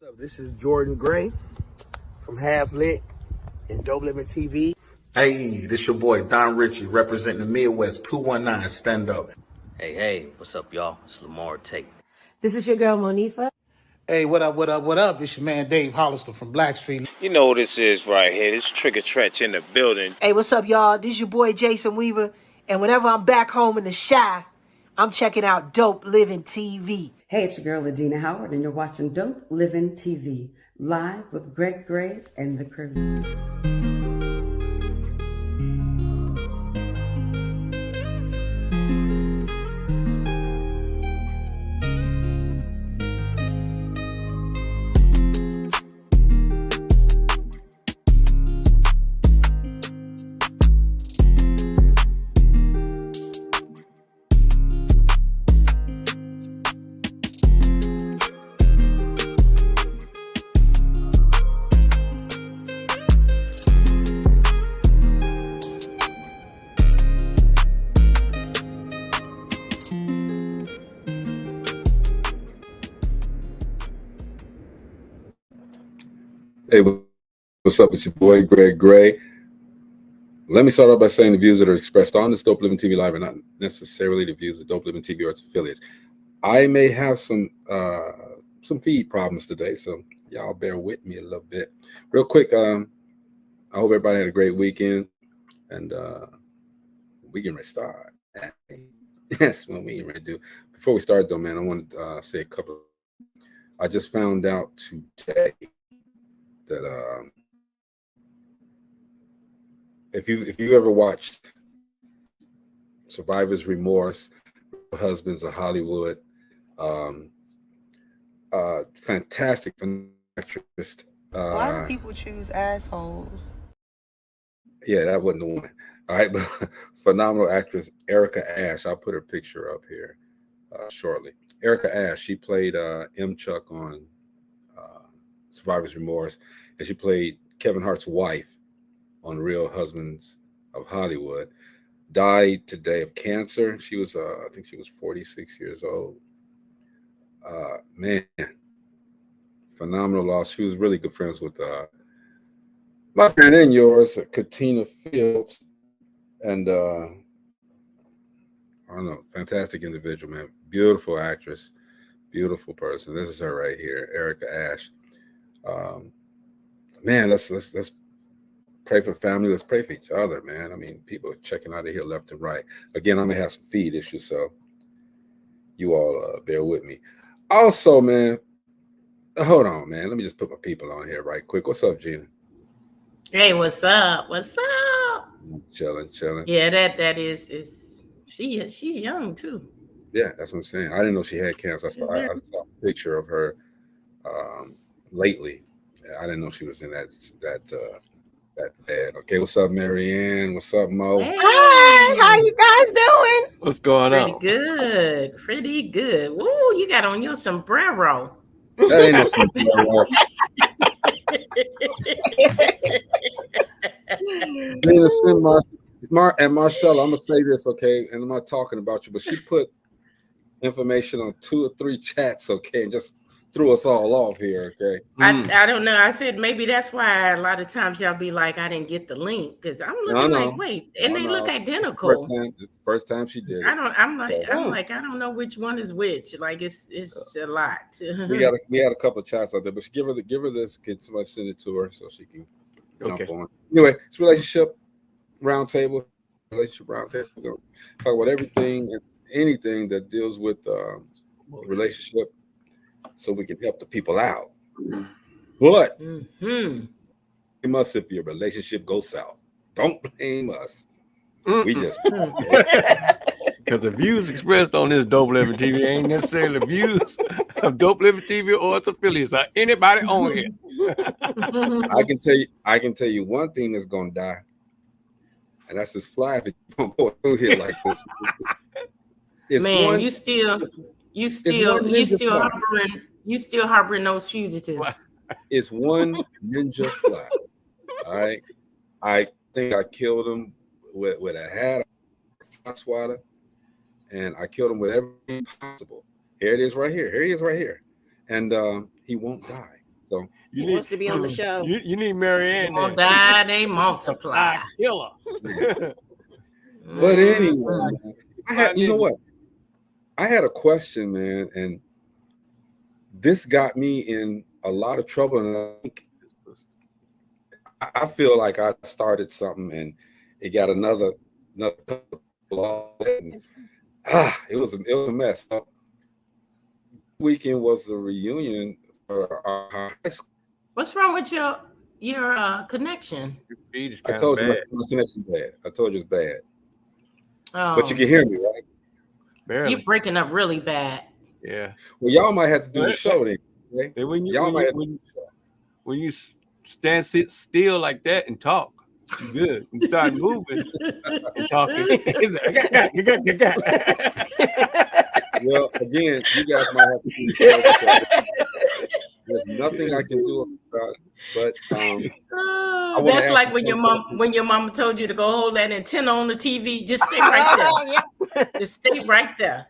up? This is Jordan Gray from Half Lit and DopelivenTV. Hey, this your boy Don Ritchie representing the Midwest 219 Stand Up. Hey, what's up, y'all? It's Lamar Tate. This is your girl, Monifa. Hey, what up? It's your man Dave Hollister from Blackstreet. You know what this is right here. This Trigger Trench in the building. Hey, what's up, y'all? This is your boy Jason Weaver. And whenever I'm back home in the Chi, I'm checking out Dope Living TV. Hey, it's your girl, Adina Howard, and you're watching Dope Living TV, live with Greg Gray and the crew. Hey, what's up? It's your boy, Greg Gray. Let me start off by saying the views that are expressed on this Dope Living TV Live are not necessarily the views of Dope Living TV or its affiliates. I may have some feed problems today, so y'all bear with me a little bit. Real quick, I hope everybody had a great weekend, and we can start. That's what we ready to do. Before we start, though, man, I want to say a couple. I just found out today that if you ever watched Survivor's Remorse, Husbands of Hollywood, fantastic actress. Why do people choose assholes? Yeah, that wasn't the one. All right, but phenomenal actress Erica Ash. I'll put her picture up here shortly. Erica Ash, she played M. Chuck on Survivor's Remorse, and she played Kevin Hart's wife on Real Husbands of Hollywood. Died today of cancer. She was, I think she was 46 years old. Man, phenomenal loss. She was really good friends with my friend and yours, Katina Fields, and I don't know, fantastic individual, man. Beautiful actress, beautiful person. This is her right here, Erica Ash. Man, let's pray for family. Let's pray for each other, man. I mean, people are checking out of here left and right. Again, I'm gonna have some feed issues, so you all bear with me. Also, man, hold on, man. Let me just put my people on here right quick. What's up, Gina? Hey, what's up? What's up? Chilling. Yeah, that is she's young too. Yeah, that's what I'm saying. I didn't know she had cancer. I saw a picture of her lately. I didn't know she was in that bad. Okay, what's up, Marianne? What's up, Mo? Hey. Hi, how you guys doing? What's going on? Pretty good. Woo, you got on your sombrero. That ain't no sombrero. And Marcella, I'm gonna say this, okay, and I'm not talking about you, but she put information on 2 or 3 chats, okay, and just threw us all off here, okay. I don't know. I said maybe that's why a lot of times y'all be like, I didn't get the link because I'm looking like, wait, and they look identical. It's the first time she did it. I'm like, I don't know which one is which. Like it's a lot. we had a couple of chats out there, but give her this. Can somebody send it to her so she can jump on? Anyway, it's Relationship Roundtable. We're gonna talk about everything and anything that deals with relationship, so we can help the people out. But blame us if your relationship goes south. Don't blame us. We just because the views expressed on this Dope Living TV ain't necessarily the views of Dope Living TV or its affiliates or anybody on here. I can tell you one thing that's gonna die, and that's this fly that you don't go through here like this. Man, you still harboring those fugitives. It's one ninja fly. All right. I think I killed him with a hat, a fly swatter, and I killed him with everything possible. Here it is right here. Here he is right here. And he won't die. So He wants to be on the show. You need Marianne. Won't die, they multiply. Killer. But anyway, you know what? I had a question, man, and this got me in a lot of trouble. And I feel like I started something, and it got another and, it was a mess. So, weekend was the reunion for our high school. What's wrong with your connection? Your feed is I told you my connection bad. I told you it's bad. Oh. But you can hear me, right? Barely. You're breaking up really bad. Yeah. Well, y'all might have to do the show then. Okay? When you stand still like that and talk, you good. You start moving and talking. Well, again, you guys might have to do the show. There's nothing I can do about it, but that's like when your mom told you to go hold that antenna on the TV. Just stay right there. Just stay right there.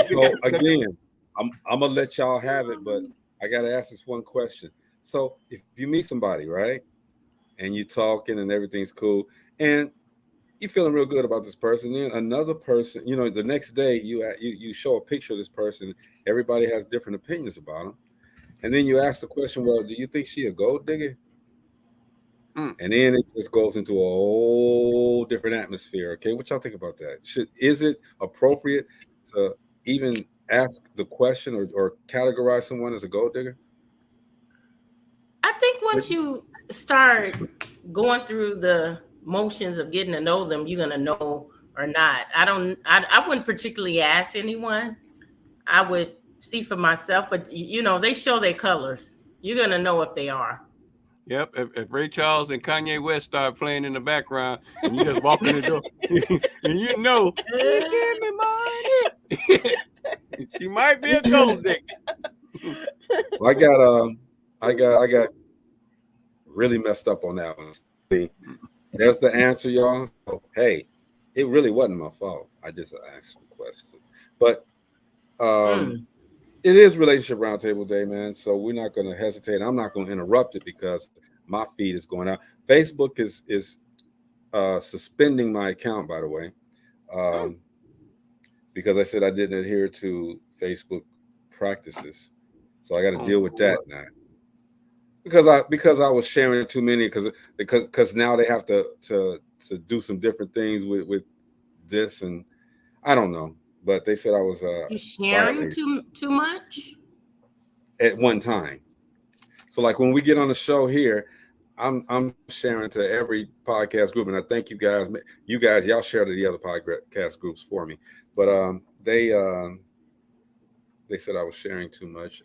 So again, I'm gonna let y'all have it, but I gotta ask this one question. So if you meet somebody, right, and you talking and everything's cool, and you're feeling real good about this person, then another person, the next day you show a picture of this person. Everybody has different opinions about them, and then you ask the question, well, do you think she a gold digger? And then it just goes into a whole different atmosphere. Okay, what y'all think about that? Is it appropriate to even ask the question or categorize someone as a gold digger? I think once you start going through the motions of getting to know them, you're gonna know or not. I wouldn't particularly ask anyone. I would see for myself, but they show their colors. You're gonna know if they are. Yep. If Ray Charles and Kanye West start playing in the background, and you just walk in the door, and you know, give me money. She might be a gold digger. Well, I got really messed up on that one. See, there's the answer, y'all. So, hey, it really wasn't my fault. I just asked the question. But it is Relationship Roundtable Day, man. So we're not going to hesitate. I'm not going to interrupt it because my feed is going out. Facebook is suspending my account, by the way, because I said I didn't adhere to Facebook practices. So I got to deal with that now. Because I was sharing too many because now they have to do some different things with this, and I don't know. But they said I was you sharing too much at one time. So like when we get on the show here, I'm sharing to every podcast group, and I thank you guys. Y'all share to the other podcast groups for me. But they said I was sharing too much.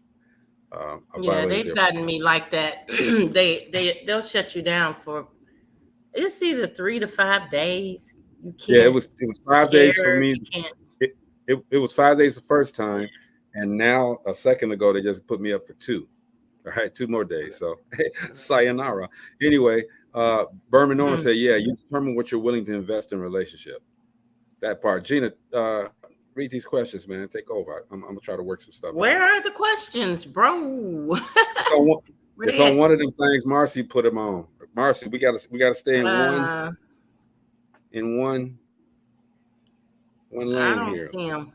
Yeah, they've gotten me like that. They'll shut you down for it's either 3 to 5 days. You can't. Yeah, it was 5 days for me. It was 5 days the first time, and now a second ago they just put me up for 2. All right, 2 more days. So sayonara. Anyway, Berman Norman said, yeah, you determine what you're willing to invest in a relationship. That part. Gina, read these questions, man. Take over. I'm gonna try to work some stuff. Where are the questions, bro? It's on one of them things. Marcy put them on. Marcy, we gotta stay in one lane here. I don't see them.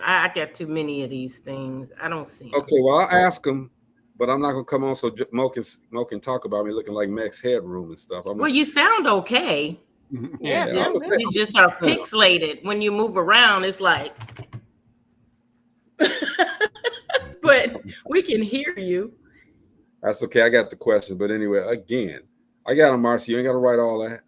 I got too many of these things. I don't see them. Okay, well I'll ask them, but I'm not gonna come on so Mo can talk about me looking like Max Headroom and stuff. Well, you sound okay. Yeah, you just are pixelated when you move around. It's like, but we can hear you. That's okay. I got the question, but anyway, again, I got on Marcy. You ain't got to write all that.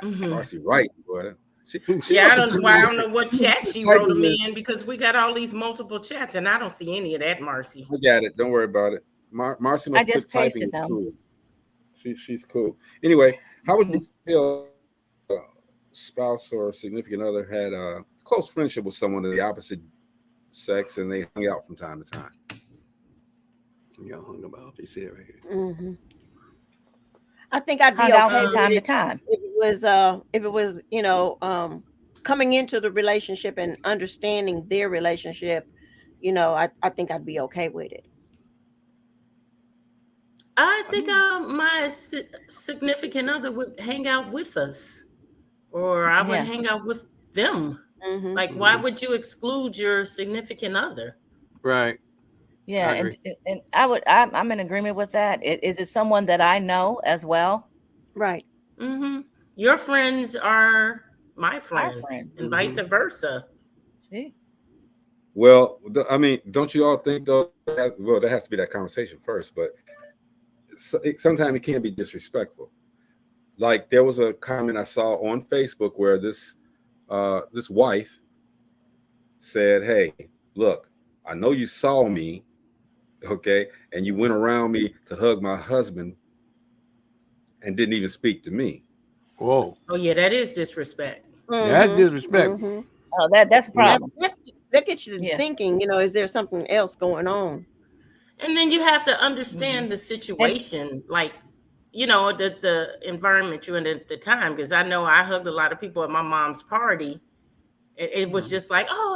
Marcy, write, boy. I don't know what chat she wrote them in because we got all these multiple chats, and I don't see any of that, Marcy. I got it. Don't worry about it. Marcy must have typing. Cool. She's cool. Anyway. How would you feel a spouse or significant other had a close friendship with someone of the opposite sex and they hung out from time to time? Y'all hung about this here right here. I think I'd be okay from time to time if it was coming into the relationship and understanding their relationship. I think I'd be okay with it. I think my significant other would hang out with us, or I would hang out with them. Mm-hmm. Like, why would you exclude your significant other? Right. Yeah, I agree. and I'm in agreement with that. Is it someone that I know as well? Right. Mm-hmm. Your friends are my Our friends, friends. and vice versa. See? Well, I mean, don't you all think though? Well, there has to be that conversation first, but sometimes it can be disrespectful. Like there was a comment I saw on Facebook where this wife said, "Hey, look, I know you saw me, okay, and you went around me to hug my husband and didn't even speak to me." Whoa. Oh yeah, that is disrespect. That's disrespect. Oh, that's a problem. That gets you to thinking, is there something else going on? And then you have to understand the situation, like, the environment you're in at the time. Because I know I hugged a lot of people at my mom's party. It was just like, oh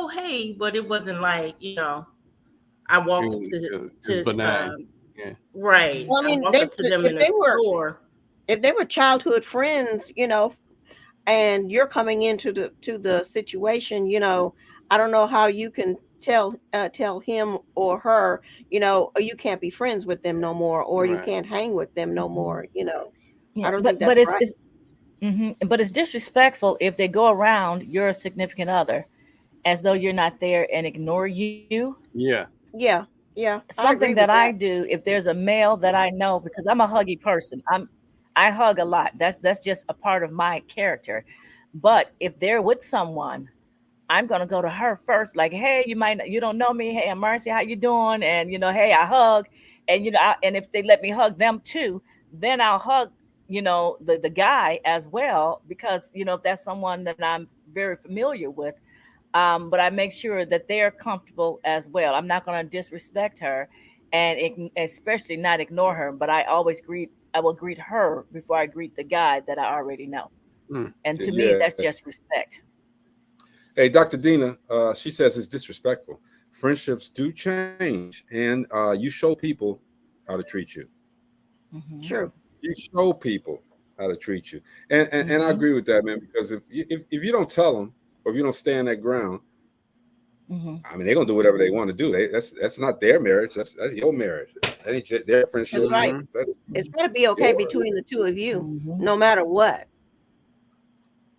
hey, but it wasn't like, I walked up to benign. right. Well, I mean, I walked up to them in the store. If they were childhood friends, and you're coming into the situation, I don't know how you can tell him or her, you can't be friends with them no more, or you can't hang with them no more. I don't think that's right. But it's disrespectful if they go around your significant other as though you're not there and ignore you. Yeah. Something that I do if there's a male that I know, because I'm a huggy person. I hug a lot. That's just a part of my character. But if they're with someone, I'm gonna go to her first. Like, hey, you don't know me. Hey, I'm Marcy. How you doing? And hey, I hug. And and if they let me hug them too, then I'll hug the guy as well, because if that's someone that I'm very familiar with. But I make sure that they're comfortable as well. I'm not going to disrespect her, and especially not ignore her. But I will greet her before I greet the guy that I already know. And to me, that's just respect. Hey, Dr. Dina, she says it's disrespectful. Friendships do change, and you show people how to treat you. True. You show people how to treat you, and I agree with that, man. Because if you don't tell them, or if you don't stand that ground, I mean, they're gonna do whatever they want to do. That's not their marriage. That's your marriage. That ain't their friendship. That's right. It's got to be okay between the two of you, no matter what.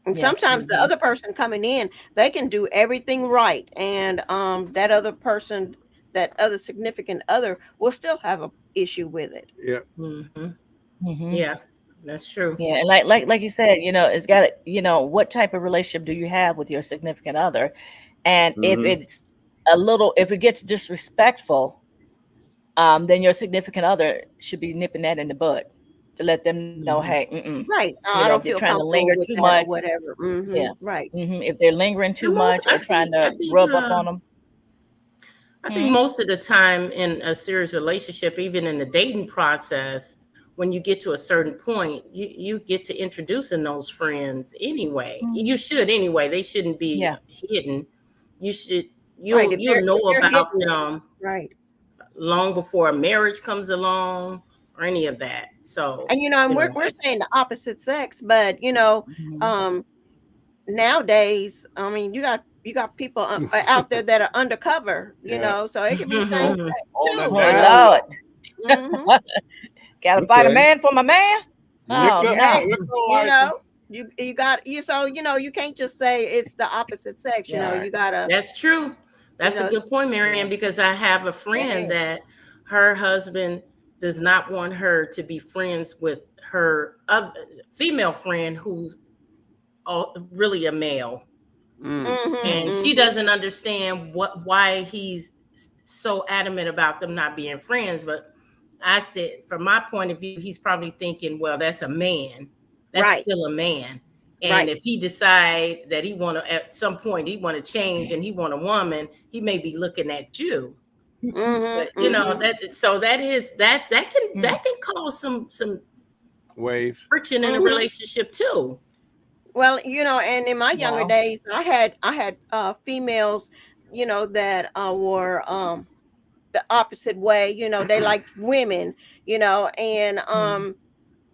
And sometimes the other person coming in, they can do everything right, and that other person, that other significant other, will still have an issue with it. Yeah. Yeah, that's true. Yeah, and like you said, it's got what type of relationship do you have with your significant other, and if it's if it gets disrespectful, then your significant other should be nipping that in the bud to let them know, hey, right, I don't feel trying to comfortable linger with too that much, or whatever. Yeah, right. If they're lingering too much or trying to rub up on them. I think most of the time in a serious relationship, even in the dating process, when you get to a certain point, you get to introducing those friends anyway. You should anyway. They shouldn't be hidden. You should you'll know about them long before a marriage comes along or any of that. So, and we're saying the opposite sex, but nowadays, I mean, you got people out there that are undercover, so it could be same sex too. Oh Lord. Gotta fight a man for my man. Oh no. You got so you can't just say it's the opposite sex. You gotta. That's true. That's a good point, Marianne, because I have a friend that her husband does not want her to be friends with her female friend who's really a male, and she doesn't understand why he's so adamant about them not being friends. But I said, from my point of view, he's probably thinking, well, that's a man. That's still a man. And if he decide that at some point he want to change and he want a woman, he may be looking at you. But, that can cause some waves friction in a relationship too. Well, and in my younger days, I had females, that were the opposite way. You know, they liked women, you know, and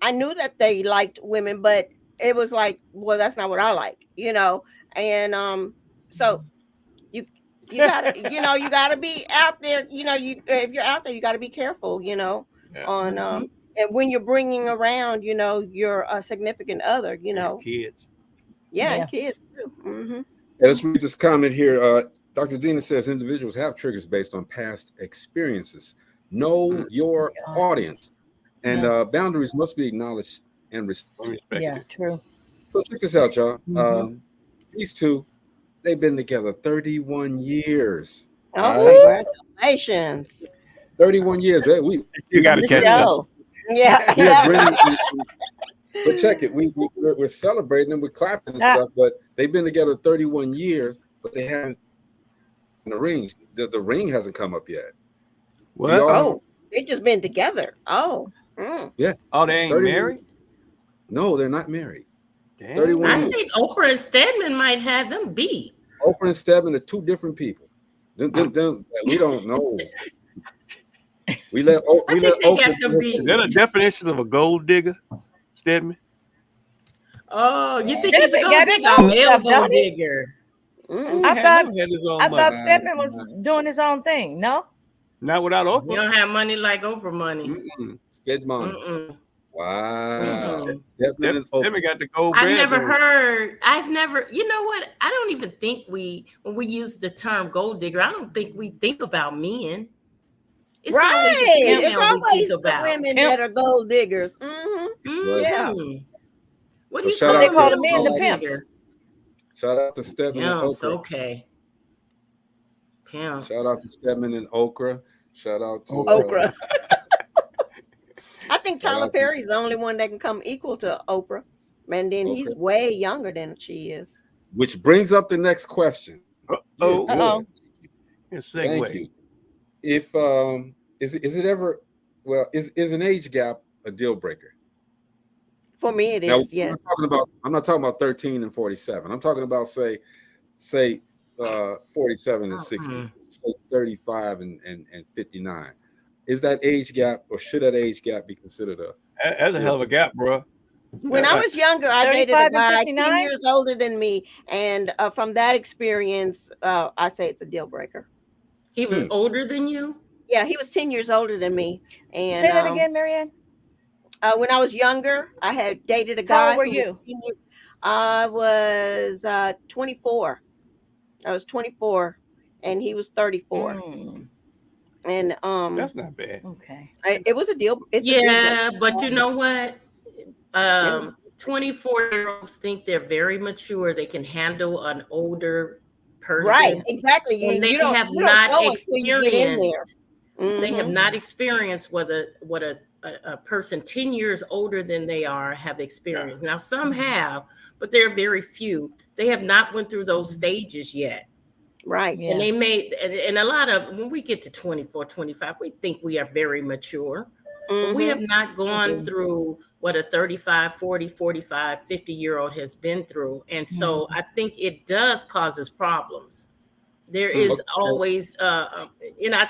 I knew that they liked women, but it was like, well, that's not what I like, you know. And so you gotta, you know, you gotta be out there, you know, you if you're out there, you gotta be careful, you know, on and when you're bringing around, you know, your significant other, you know, kids. and kids too. Let's read this comment here. Dr. Dina says individuals have triggers based on past experiences. Know your audience, and boundaries must be acknowledged and respected. Yeah, true. So check this out, y'all. These two, they've been together 31 years. Oh, congratulations! 31 years. You got to catch us. Yeah. But check it. We're celebrating and we're clapping and stuff. But they've been together 31 years, but they haven't. The ring, the ring hasn't come up yet. What? Oh, they just been together. Oh, yeah. Oh, they ain't married? No, they're not married. Damn. 31 I years. think Oprah and Stedman might have them beat. Oprah and Stedman are two different people. Them, we don't know. We let Oprah. Is that a definition of a gold digger, Stedman? Oh, you think he's a gold got his digger? own Male stuff, gold don't he? digger. I thought Stedman was doing his own thing. No, not without Oprah. You don't have money like Oprah money. Stedman. Wow. Stedman got the gold. I've never, you know what? I don't even think when we use the term gold digger, I don't think we think about men. It's always the women that are gold diggers. Yeah. What do you shout call out call to the men the pimps? Shout out to Stedman and Pimps, Okra. okay. Pimps. Shout out to Stedman and Okra. Shout out to Okra. I think Tyler Perry's the only one that can come equal to Oprah. And then he's way younger than she is. Which brings up the next question. Segue. Thank you. If is it ever is an age gap a deal breaker? For me, it is. Yes. I'm not talking about 13 and 47. I'm talking about say 47 and 60, say 35 and 59. Is that age gap, or should that age gap be considered that's a hell of a gap, bro? When I was younger, I dated a guy 10 years older than me, and from that experience, I say it's a deal breaker. He was older than you? Yeah, he was 10 years older than me. And say that again, Marianne. When I was younger, I had dated a guy. How old were you? I was 24. I was 24, and he was 34. And that's not bad. Okay. It was a deal. It's a deal, but you know what? 24-year-olds think they're very mature. They can handle an older person. Right, exactly. And they have not experienced. They have not experienced what a person 10 years older than they are have experienced. Now, some have, but there are very few. They have not went through those stages yet. Right. And they and a lot of, when we get to 24, 25, we think we are very mature. But we have not gone through what a 35, 40, 45, 50-year-old has been through. And so I think it does cause us problems. There is always, I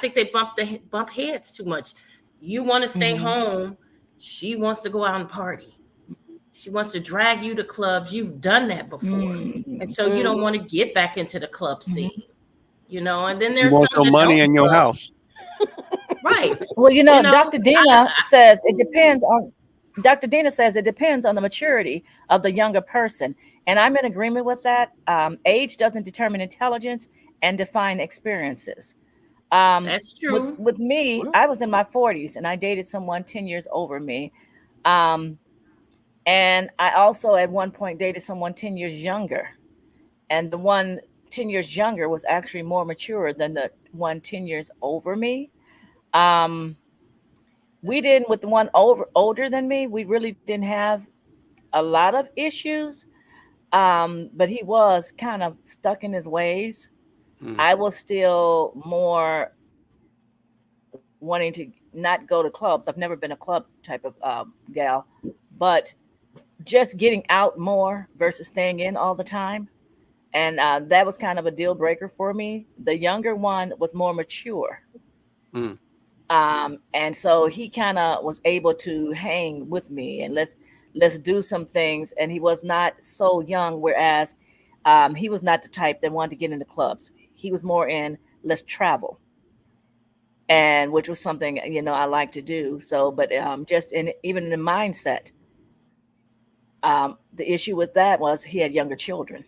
think they bump heads too much. You want to stay home. She wants to go out and party. She wants to drag you to clubs. You've done that before. And so you don't want to get back into the club scene, and then there's some money in your house. Right. Well, Dr. Dina says it depends on the maturity of the younger person. And I'm in agreement with that. Age doesn't determine intelligence and define experiences. That's true. With me, I was in my 40s and I dated someone 10 years over me. And I also at one point dated someone 10 years younger. And the one 10 years younger was actually more mature than the one 10 years over me. We didn't, with the one older than me, we really didn't have a lot of issues. But he was kind of stuck in his ways. I was still more wanting to not go to clubs. I've never been a club type of gal, but just getting out more versus staying in all the time. And that was kind of a deal breaker for me. The younger one was more mature. Mm. And so he kind of was able to hang with me and let's do some things. And he was not so young, whereas he was not the type that wanted to get into clubs. He was more in let's travel, and which was something I like to do. So, but just even in the mindset, the issue with that was he had younger children,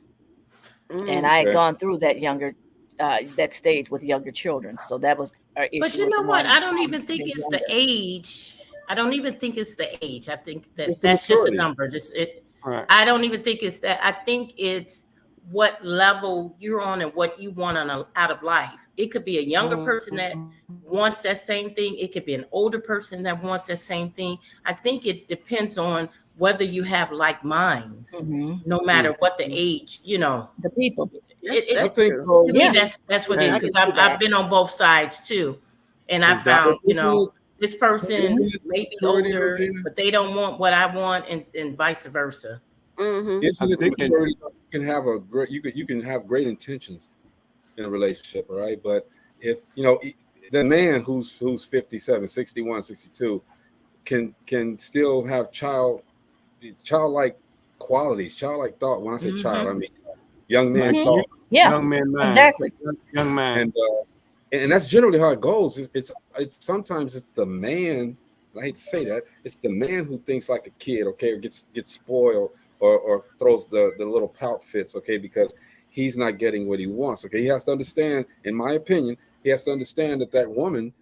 and I had gone through that stage with younger children. So that was our issue. But you know what? I don't even think it's the age. I don't even think it's the age. I think that's just a number. Right. I don't even think it's that. I think it's what level you're on and what you want out of life. It could be a younger person that wants that same thing. It could be an older person that wants that same thing. I think it depends on whether you have like minds, no matter what the age, the people. I think to me that's what it is, because I've been on both sides too, and I found this person may be older, but they don't want what I want, and vice versa. Isn't it maturity? You can have great intentions in a relationship, all right? But if the man who's 57, 61, 62 can still have childlike qualities, childlike thought. When I say child, I mean young man thought. Yeah, young man mind. Exactly. Young man. And that's generally how it goes. It's sometimes it's the man. I hate to say that, it's the man who thinks like a kid, okay, or gets spoiled or throws the little pout fits, okay, because he's not getting what he wants. Okay, he has to understand, in my opinion, he has to understand that woman,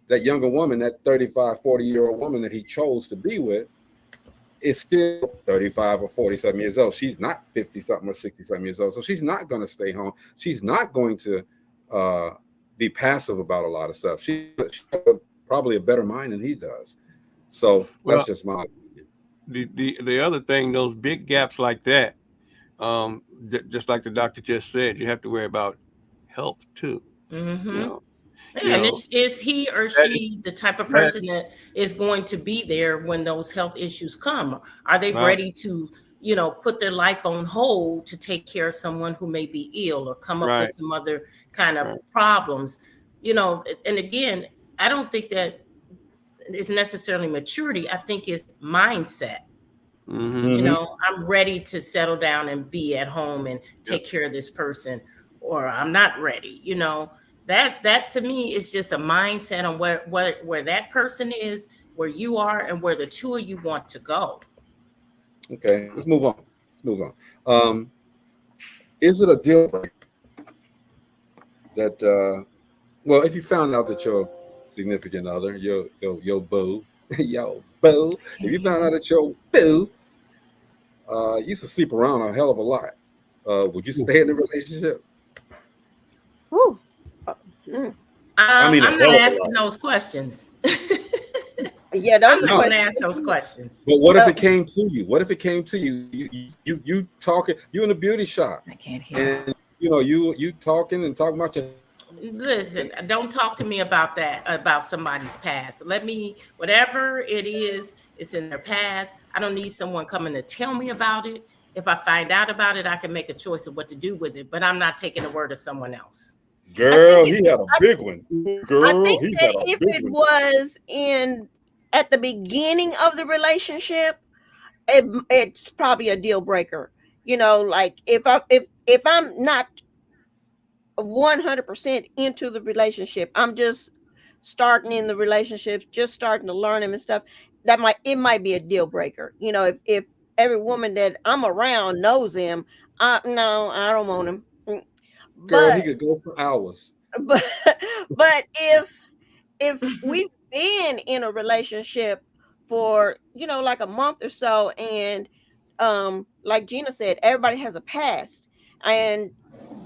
that younger woman, that 35, 40-year-old woman that he chose to be with, is still 35 or 47 years old. She's not 50-something or 60-something years old. So she's not going to stay home. She's not going to be passive about a lot of stuff. She has probably a better mind than he does. So that's just my opinion. The other thing, those big gaps like that, just like the doctor just said, you have to worry about health too. And is he or she the type of person that is going to be there when those health issues come? Are they ready to, put their life on hold to take care of someone who may be ill or come up with some other kind of problems? And again, I don't think that it's necessarily maturity. I think it's mindset. I'm ready to settle down and be at home and take care of this person, or I'm not ready. That to me is just a mindset on where that person is, where you are, and where the two of you want to go. Okay, let's move on. Is it a deal breaker that well, if you found out that your significant other, your boo, if you found out that your boo used to sleep around a hell of a lot, would you stay in the relationship? I'm not asking those questions. Yeah, I'm not going to ask those questions. But what if it came to you? What if it came to you? You talking? You in the beauty shop? I can't hear. And you talking about your. Listen, don't talk to me about that, about somebody's past. Let me, whatever it is, it's in their past. I don't need someone coming to tell me about it. If I find out about it, I can make a choice of what to do with it. But I'm not taking the word of someone else. Girl, he had a big one. Girl, I think that if it was at the beginning of the relationship, it's probably a deal breaker. Like if I'm not 100% into the relationship, I'm just starting in the relationship, just starting to learn him and stuff, it might be a deal breaker. If every woman that I'm around knows him, no, I don't want him. Girl, he could go for hours. But if we've been in a relationship for like a month or so, and like Gina said, everybody has a past, and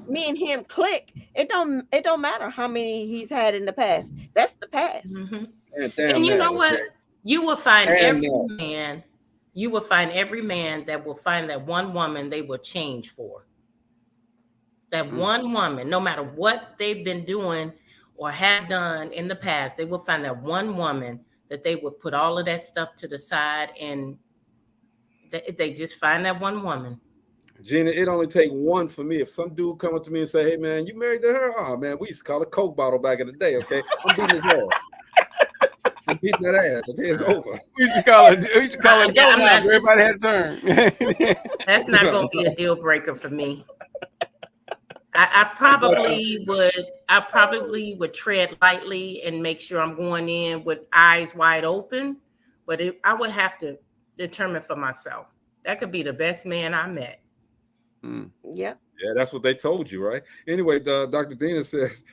me and him click, it don't matter how many he's had in the past. That's the past. And you know what? You will find every man that will find that one woman they will change for. That one woman, no matter what they've been doing or have done in the past, they will find that one woman that they would put all of that stuff to the side, and they just find that one woman. Gina, it only take one for me. If some dude come up to me and say, "Hey man, you married to her?" Oh man, we used to call it Coke bottle back in the day. Okay, I'm beating his ass. I'm beating that ass. Okay, it's over. We used to call it go now. Everybody had a turn. That's not going to be a deal breaker for me. I probably would tread lightly and make sure I'm going in with eyes wide open, but I would have to determine for myself. That could be the best man I met. Yep. Yeah, that's what they told you, right? Anyway, Dr. Dina says,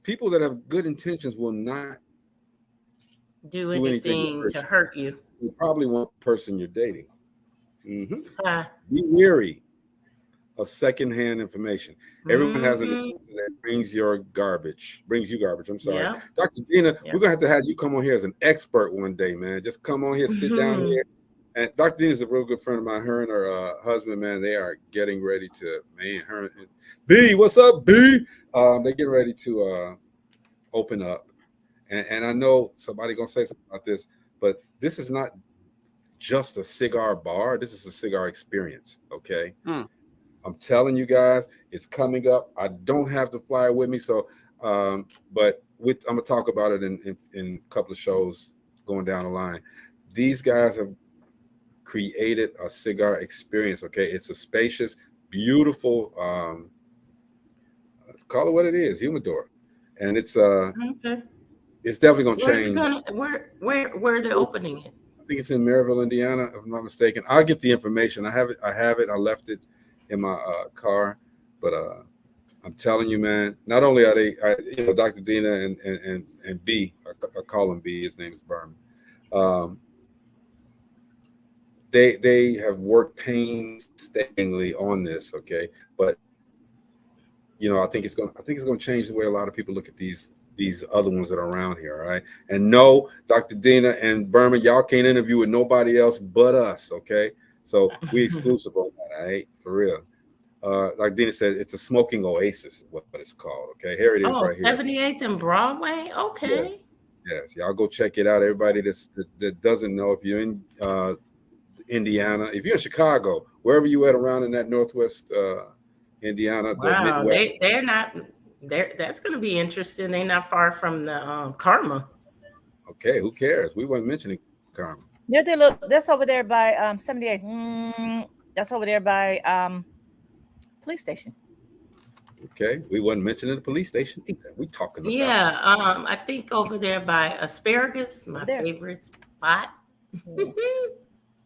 people that have good intentions will not do anything to hurt you. You probably want the person you're dating. Be weary of secondhand information. Everyone has an agenda that brings you garbage. I'm sorry. Yeah. Dr. Dina, we're going to have you come on here as an expert one day, man. Just come on here, sit down here. And Dr. Dina is a real good friend of mine. Her and her husband, man, they are getting ready to, her and B, what's up, B? They're getting ready to open up. And I know somebody going to say something about this, but this is not just a cigar bar. This is a cigar experience, okay? I'm telling you guys, it's coming up. I don't have the flyer with me, so but I'm gonna talk about it in a couple of shows going down the line. These guys have created a cigar experience. Okay, it's a spacious, beautiful. Let's call it what it is, humidor, and it's it's definitely gonna change. Where are they opening it? I think it's in Maryville, Indiana, if I'm not mistaken. I'll get the information. I have it. I left it in my car, but I'm telling you, man. Not only are they, Dr. Dina and B, I call him B. His name is Berman. They have worked painstakingly on this, okay. But I think it's going to change the way a lot of people look at these other ones that are around here, all right? And no, Dr. Dina and Berman, y'all can't interview with nobody else but us, okay? So we exclusive on that, all right? For real. Like Dina said, it's a smoking oasis, what it's called, okay? Here it is right here. 78th and Broadway? Okay. Yes, y'all go check it out. Everybody that doesn't know, if you're in Indiana, if you're in Chicago, wherever you at around in that Northwest Indiana, wow, the Midwest. They're not... that's going to be interesting. They're not far from the Karma. Okay, who cares? We weren't mentioning Karma. Yeah, that's over there by 78. That's over there by police station. Okay, we wasn't mentioning the police station either. We talking about I think over there by Asparagus, my favorite spot.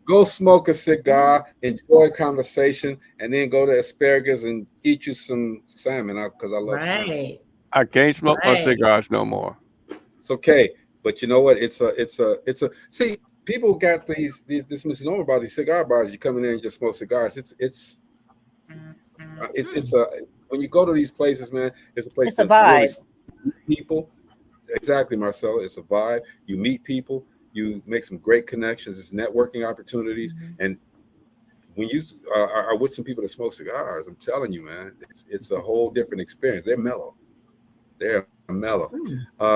Go smoke a cigar, enjoy conversation, and then go to Asparagus and eat you some salmon because I love salmon. I can't smoke my cigars no more. It's okay, but you know what? It's a. See, people got this misnomer about these cigar bars. You come in there and just smoke cigars. It's a when you go to these places, man. It's a place. It's a vibe. Really people, exactly, Marcella. It's a vibe. You meet people. You make some great connections. It's networking opportunities, and when you are with some people that smoke cigars, I'm telling you, man, it's a whole different experience. They're mellow. They're mellow.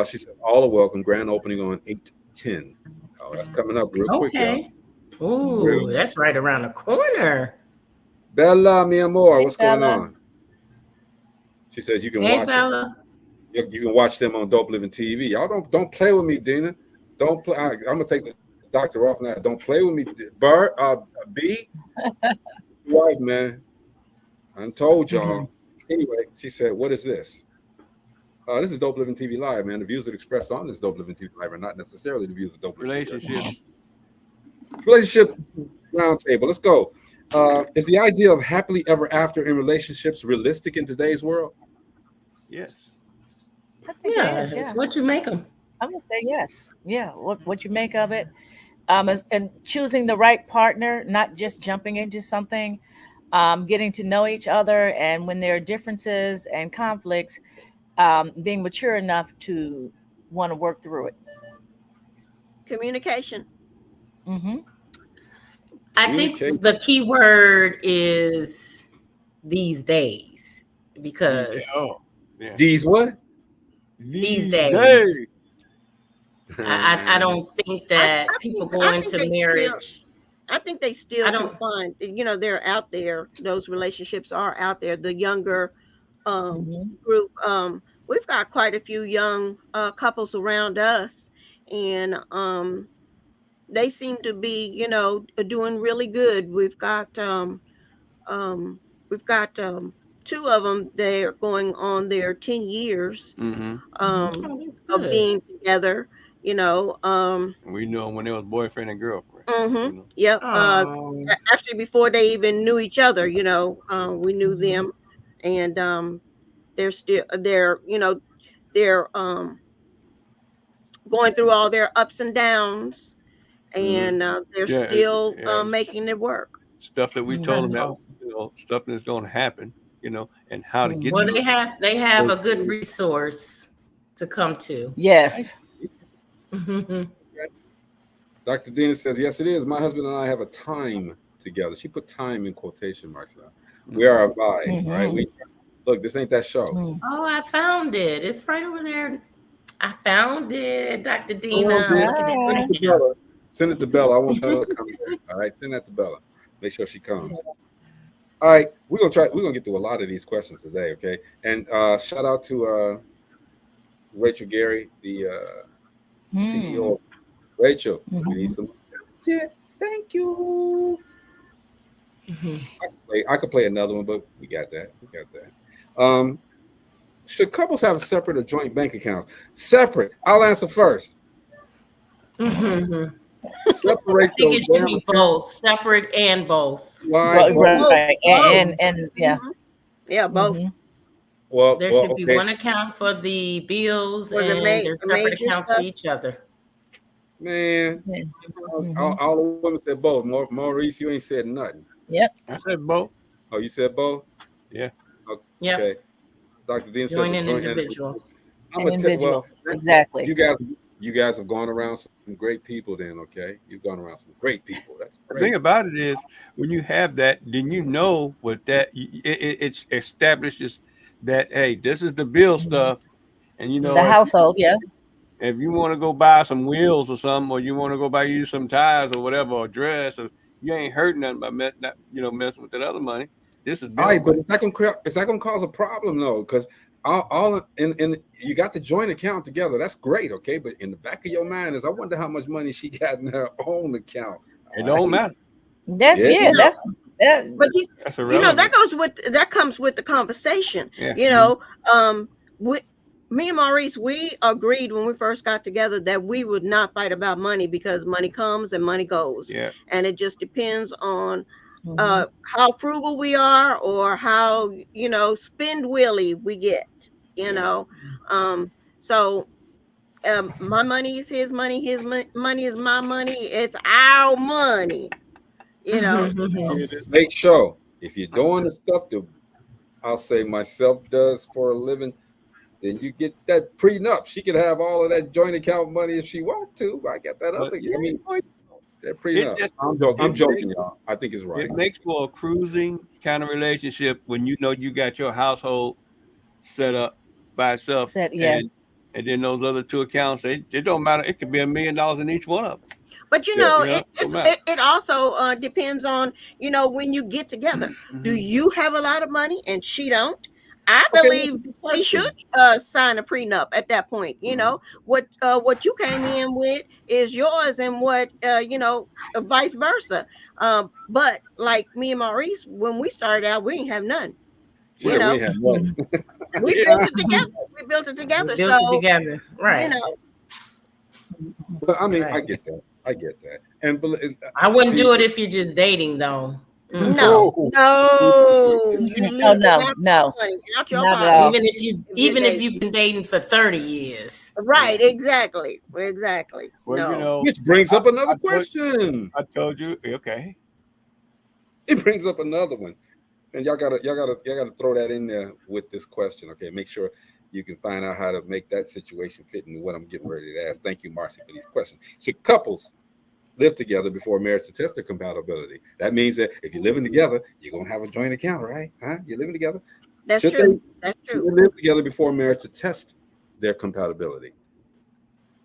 She says, all are welcome. Grand opening on 8/10. Oh, that's coming up real quick, y'all. Ooh, that's right around the corner. Bella, mi amor, what's going on? She says you can watch us. You can watch them on DopelivenTV. Y'all don't play with me, Dina. Don't play. I'm gonna take the doctor off now. Don't play with me, B. Wife, man. I told y'all. Anyway, she said, "What is this?" This is DopelivenTV Live, man. The views that are expressed on this DopelivenTV Live are not necessarily the views of Relationship Roundtable. Let's go. Is the idea of happily ever after in relationships realistic in today's world? Yes. I think it's what you make them. I'm gonna say yes. Yeah, what you make of it, and choosing the right partner, not just jumping into something, getting to know each other, and when there are differences and conflicts, being mature enough to want to work through it. Communication. I think the key word is these days, because these what? These days. I don't think that people go into marriage. I think they still can find, they're out there. Those relationships are out there. The younger group, we've got quite a few young couples around us, and they seem to be, doing really good. We've got two of them. They're going on their 10 years of being together. We knew them when they was boyfriend and girlfriend. Yep. Actually, before they even knew each other, we knew them, and they're going through all their ups and downs, and they're still making it work. Stuff that we told them that stuff that's going to happen, and how to get. Well, they have a good resource to come to. Yes. Dr. Dina says, yes, it is. My husband and I have a time together. She put time in quotation marks now. We are a vibe, right? Look, this ain't that show. Oh, I found it. It's right over there. I found it, Dr. Dina. Send it to Bella. I want Bella to come here. All right, send that to Bella. Make sure she comes. All right, we're gonna get through a lot of these questions today, okay? And shout out to Rachel Gary, the CEO. Rachel, we need some. Thank you. I could play another one, but we got that. Should couples have separate or joint bank accounts? Separate. I'll answer first. Separate. I think it should be both, separate and both. Why? Right. And yeah. Yeah, both. Well, there should be one account for the bills and there's separate accounts for each other. Man, all the women said both. Maurice, you ain't said nothing. Yep. I said both. Oh, you said both? Yeah. Okay. Dr. Dean says joint individual. Individual. Exactly. You guys have gone around some great people then, okay? You've gone around some great people. That's great. The thing about it is, when you have that, then you know what that it establishes that, hey, this is the bill stuff, and the household, yeah. If you want to go buy some wheels or something, or you want to go buy you some tires or whatever, or dress, or you ain't hurting nothing by messing with that other money. This is all right, but it's not gonna cause a problem though, because all in you got the joint account together. That's great, okay. But in the back of your mind is, I wonder how much money she got in her own account. It don't matter. That's that's that. But that comes with the conversation. Yeah. Me and Maurice, we agreed when we first got together that we would not fight about money, because money comes and money goes. Yeah. And it just depends on how frugal we are, or how spend willy we get. So my money is his money, his money is my money. It's our money. Make sure if you're doing the stuff that I'll say myself does for a living, then you get that prenup. She could have all of that joint account money if she wants to. I got that other. I mean, that prenup. I'm joking, y'all. I think it's right. It makes for a cruising kind of relationship when you know you got your household set up by itself. And then those other two accounts, it don't matter. It could be $1 million in each one of them. But it also depends on when you get together. Do you have a lot of money and she don't? I believe she should sign a prenup at that point. What you came in with is yours, and what vice versa. But like me and Maurice, when we started out, we didn't have none. We built it together. We built it together. Right. But I mean, I get that. And I wouldn't do it if you're just dating, though. No. No. Even if you've been dating for 30 years. Right, exactly. Well, which brings up another question. I told you, okay. It brings up another one. And y'all gotta throw that in there with this question, okay? Make sure you can find out how to make that situation fit into what I'm getting ready to ask. Thank you, Marcy, for these questions. Should couples live together before marriage to test their compatibility? That means that if you're living together, you're gonna have a joint account, right? You're living together. That's true. Should they live together before marriage to test their compatibility?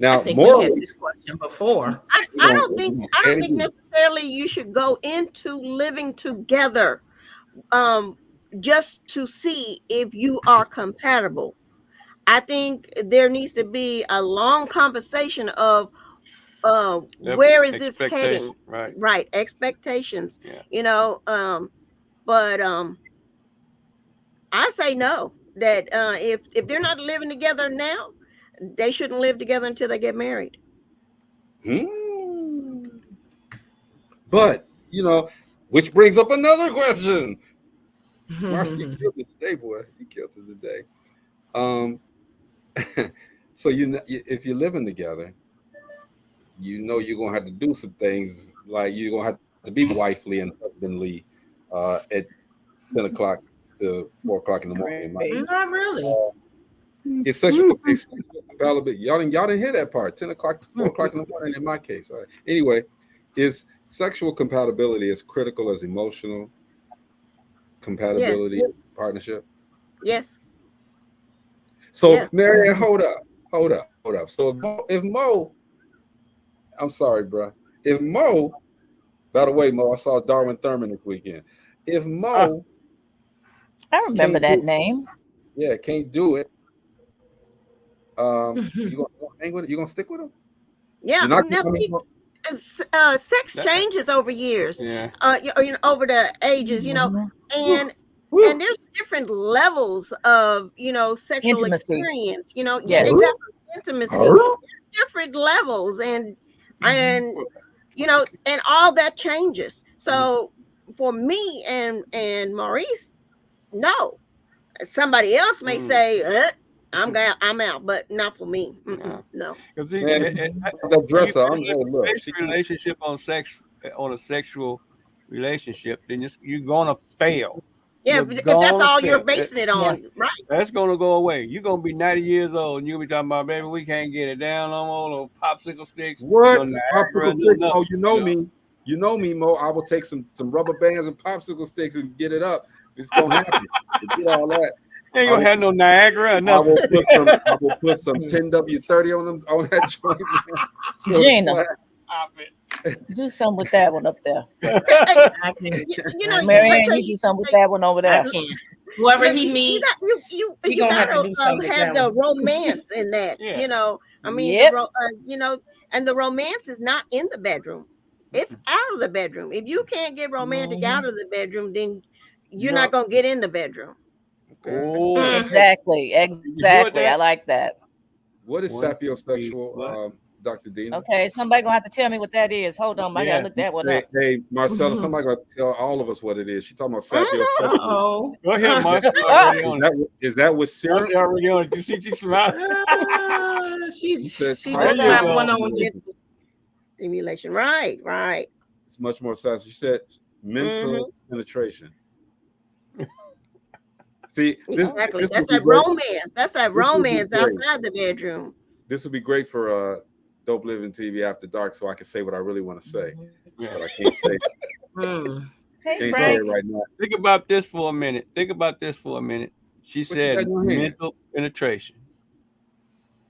Now, I think we had this question before. I don't think necessarily you should go into living together just to see if you are compatible. I think there needs to be a long conversation of where is this heading? Right, expectations. Yeah. But I say no. That if they're not living together now, they shouldn't live together until they get married. But which brings up another question. Marcy killed it today, boy. You killed it today. So if you're living together, you're gonna have to do some things, like you're gonna have to be wifely and husbandly at 10 o'clock to 4 o'clock in the morning. Not really. It's sexual compatibility. Y'all didn't hear that part. 10 o'clock to 4 o'clock in the morning in my case. All right. Anyway, is sexual compatibility as critical as emotional compatibility partnership? Yes. So Marianne, hold up. So if Mo, I'm sorry, bro. If Mo, by the way, Mo, I saw Darwin Thurman this weekend. If Mo, I remember that name. Yeah, can't do it. You gonna hang with it? You gonna stick with him? Yeah. Sex changes over years. Yeah. Over the ages. And there's different levels of sexual Intimacy. experience. Yes. Exactly, intimacy. Different levels, and all that changes. So for me and Maurice, no. Somebody else may say, I'm out, but not for me. No. Because relationship on a sexual relationship, then you're gonna fail. Yeah, if that's all you're basing it on, right? That's gonna go away. You're gonna be 90 years old and you'll be talking about, baby, we can't get it down no more. No popsicle sticks. What? Popsicle sticks? Oh, you know me, Mo. I will take some rubber bands and popsicle sticks and get it up. It's gonna happen. Get all that. Ain't gonna have no Niagara or nothing. I will put some 10W30 on that joint. Gina, do something with that one up there. Marianne, you do something with that one over there. I can. Whoever he meets, you gotta have the romance in that. And the romance is not in the bedroom. It's out of the bedroom. If you can't get romantic out of the bedroom, then you're not gonna get in the bedroom. Oh, exactly. I like that. What is sapiosexual, Dr. Dina? Okay, somebody gonna have to tell me what that is. Hold on, I gotta look that one up. Hey, Marcella, somebody gonna tell all of us what it is. She's talking about sapiosexual. Oh, go ahead, Marcella. Is that with syrup? Already on it. You see, she's smiling. She just slapped one on stimulation. Right. It's much more sassy. She said mental penetration. See, exactly. That's that romance. That's that romance outside the bedroom. This would be great for Dope Living TV After Dark, so I can say what I really want to say, but I can't say. Can't say it right now. Think about this for a minute. She said mental penetration.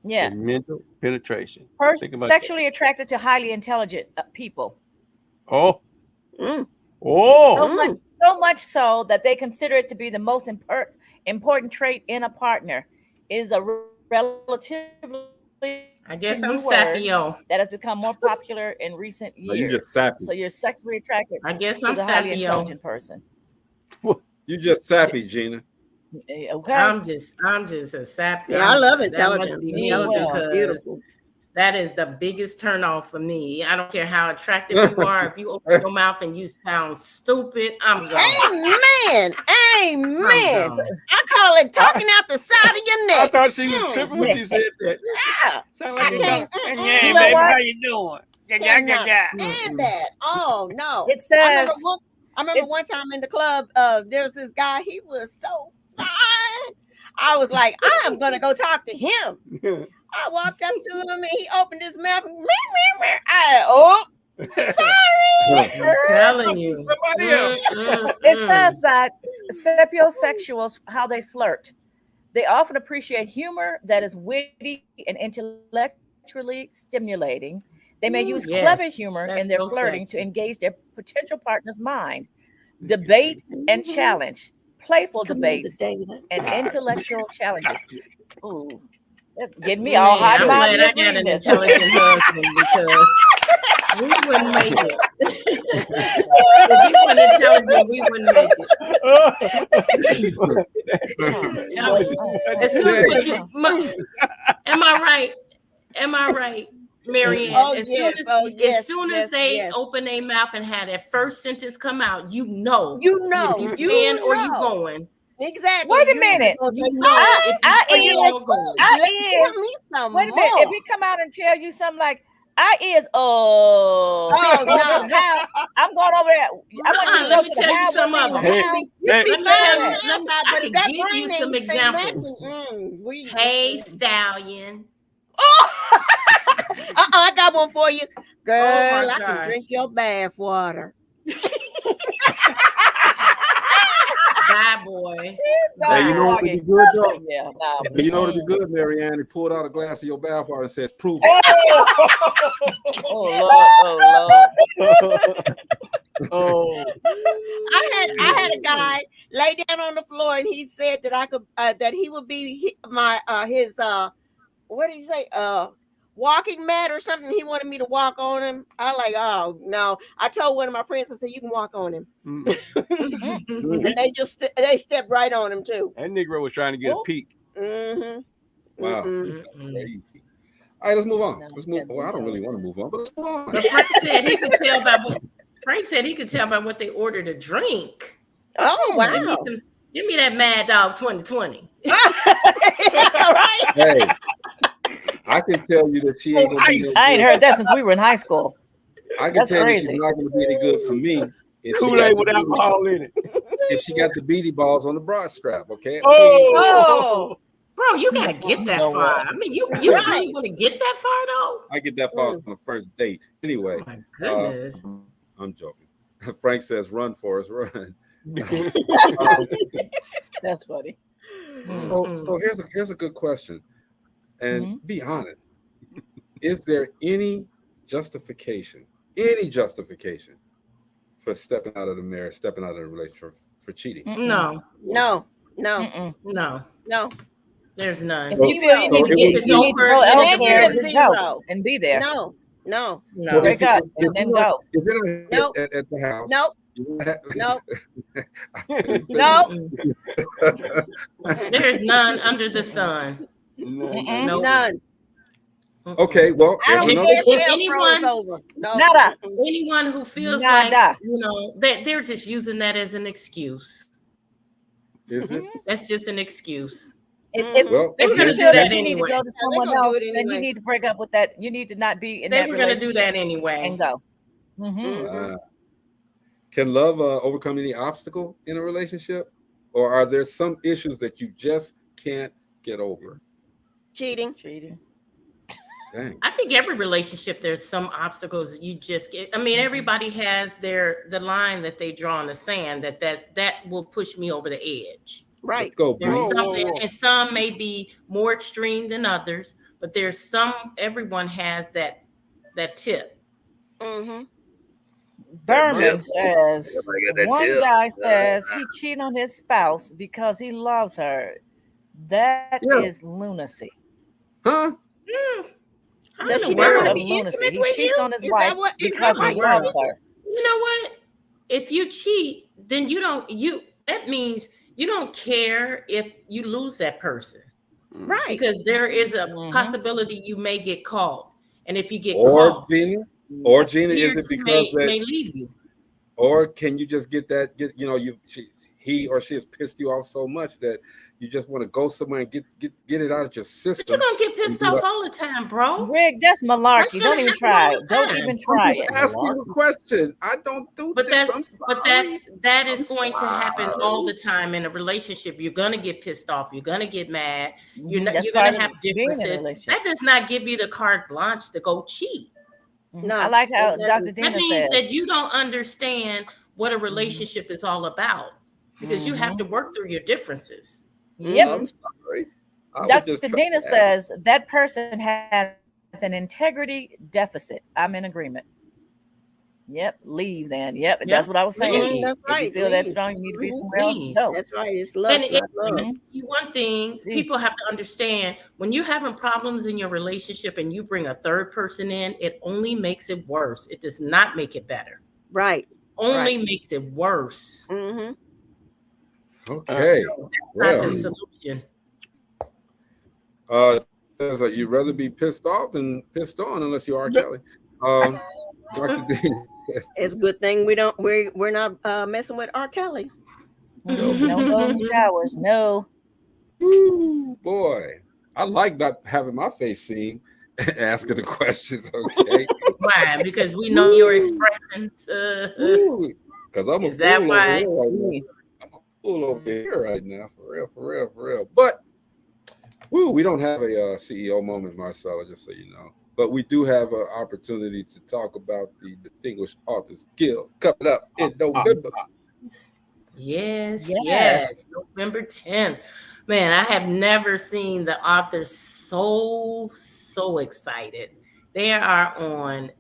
Yeah. Mental penetration. Sexually attracted to highly intelligent people. Oh. So much so that they consider it to be the most important trait in a partner. It is a relatively I guess I'm sapio. That has become more popular in recent years. You're just sappy. So you're sexually attracted. I guess to I'm the highly sapio. intelligent person. You just sappy, Gina. Okay. I'm just a sapio. Yeah, I love intelligence. Intelligence is beautiful. That is the biggest turnoff for me. I don't care how attractive you are. If you open your mouth and you sound stupid, I'm gone. Amen. I call it talking out the side of your neck. I thought she was tripping when she said that. Yeah. Sound like baby, how you doing? Stand that. Oh no. It says I remember one time in the club, there was this guy, he was so fine. I was like, I'm gonna go talk to him. I walked up to him and he opened his mouth. Sorry. I'm telling you. It says that sapiosexuals, how they flirt. They often appreciate humor that is witty and intellectual intellectually stimulating. They may use Yes, clever humor that's in their so flirting to sexy. engage their potential partner's mind. Debate and challenge, playful Come on, debates, Data. and intellectual challenges. Ooh, that's getting me Man, all hot and I'm bothered glad I just got reading an this. intelligent husband because we wouldn't make it. If he wasn't intelligent, we wouldn't make it. As soon as am I right? Am I right, Marianne? Oh, As yes. soon as they open their mouth and had that first sentence come out, you know if you stand or you going. Exactly. Wait a minute. You know if you I stand is. or going. I Tell is. me some Wait a minute. more. If he come out and tell you something like, I is Oh, no. I'm going over there. I want you to Let go me to tell the you house. some of them. Hey, Let me tell you. I but can that give you brain some ain't examples. Hey, stallion. I got one for you. Girl, I can gosh. drink your bath water. Bye, boy. Hey, you know what would be good though? Yeah, no. You know what would be good, Marianne? He pulled out a glass of your bathwater and said, "Prove it." Oh Lord. Oh, I had a guy lay down on the floor and he said that I could that he would be my his what did he say walking mat or something. He wanted me to walk on him. I like, oh no. I told one of my friends, I said, you can walk on him. And they stepped right on him too. that Negro was trying to get a peek. Mm-hmm. Wow. Crazy. All right, let's move on. Let's move. Well, I don't really want to move on, but let's move on. But Frank said he could tell by what they ordered to drink. Oh wow! Give me that Mad Dog 2020. Right? Hey, I can tell you that she ain't gonna be. I ain't heard that since we were in high school. I can tell you she's not gonna be any good for me. Kool-Aid with alcohol in it. If she got the beady balls on the bra strap, okay? Oh. Bro, you gotta get that far. I mean, you really want to get that far though? I get that far on the first date. Anyway, oh my goodness. I'm joking. Frank says, "Run, Forrest, run." That's funny. So here's a good question, and be honest. Is there any justification for stepping out of the marriage, stepping out of the relationship for cheating? No. There's none. If you feel you need to go elsewhere, just go and be there. No. Break up and then go. If you're not at the house. Nope. There's none under the sun. None. Okay, well, anyone who feels like that they're just using that as an excuse. Is it? That's just an excuse. If you feel that you need to go to someone else, then you need to break up with that. You need to not be in that relationship. They were going to do that anyway and go. Can love overcome any obstacle in a relationship, or are there some issues that you just can't get over? Cheating. Dang. I think every relationship there's some obstacles that you just get. I mean, everybody has the line that they draw in the sand that will push me over the edge. Right. Let's go. There's something, and some may be more extreme than others, but there's everyone has that tip. Berman says one guy says he cheated on his spouse because he loves her. That is lunacy. Huh? Does she want to be lunacy. intimate He with cheats him? on his wife because he loves her. You know what? If you cheat, then that means you don't care if you lose that person. Right. Because there is a possibility you may get caught. And if you get caught, Gina, is it because may leave you? Or can you just he or she has pissed you off so much that you just want to go somewhere and get it out of your system? But you're gonna get pissed off all the time, bro. Rick, that's malarkey. Don't even try it. Don't even try it. Ask me a question. I don't do this. That is going to happen all the time in a relationship. You're gonna get pissed off. You're gonna get mad. You're gonna have differences. That does not give you the carte blanche to go cheat. No, I like how Dr. Dina that means says that you don't understand what a relationship is all about because you have to work through your differences. Yep. I'm sorry. Dr. Dina says that person has an integrity deficit. I'm in agreement. Yep, leave then. Yep, that's what I was saying. That's If you right. feel that strong, you need to be somewhere else. Go. That's right. It's lust, not love. One thing people have to understand, when you're having problems in your relationship and you bring a third person in, it only makes it worse. It does not make it better. Right. Only makes it worse. Okay. That's not the solution. It's like you'd rather be pissed off than pissed on, unless you are Kelly. Dr. D. It's a good thing we're not messing with R. Kelly. No golden showers. No. Ooh, boy, I like not having my face seen asking the questions. Okay. Why? Because we know your expressions. Because I'm a fool over here right now. I'm a fool over here right now, for real. But we don't have a CEO moment, Marcella, just so you know. But we do have an opportunity to talk about the Distinguished Authors Guild coming up in November. Yes. November 10th. Man, I have never seen the authors so excited. They are on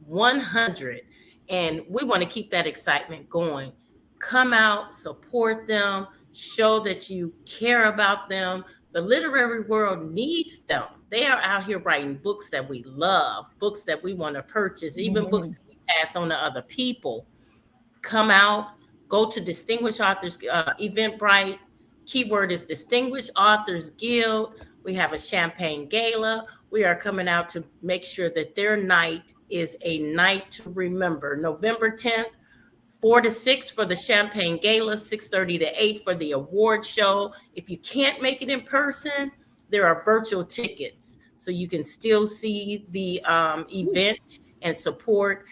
100, and we want to keep that excitement going. Come out, support them, show that you care about them. The literary world needs them. They are out here writing books that we love, books that we want to purchase, even books that we pass on to other people. Come out, go to Distinguished Authors Eventbrite. Keyword is Distinguished Authors Guild. We have a champagne gala. We are coming out to make sure that their night is a night to remember. November 10th, 4 to 6 for the champagne gala, 6:30 to 8 for the award show. If you can't make it in person, there are virtual tickets, so you can still see the event and support.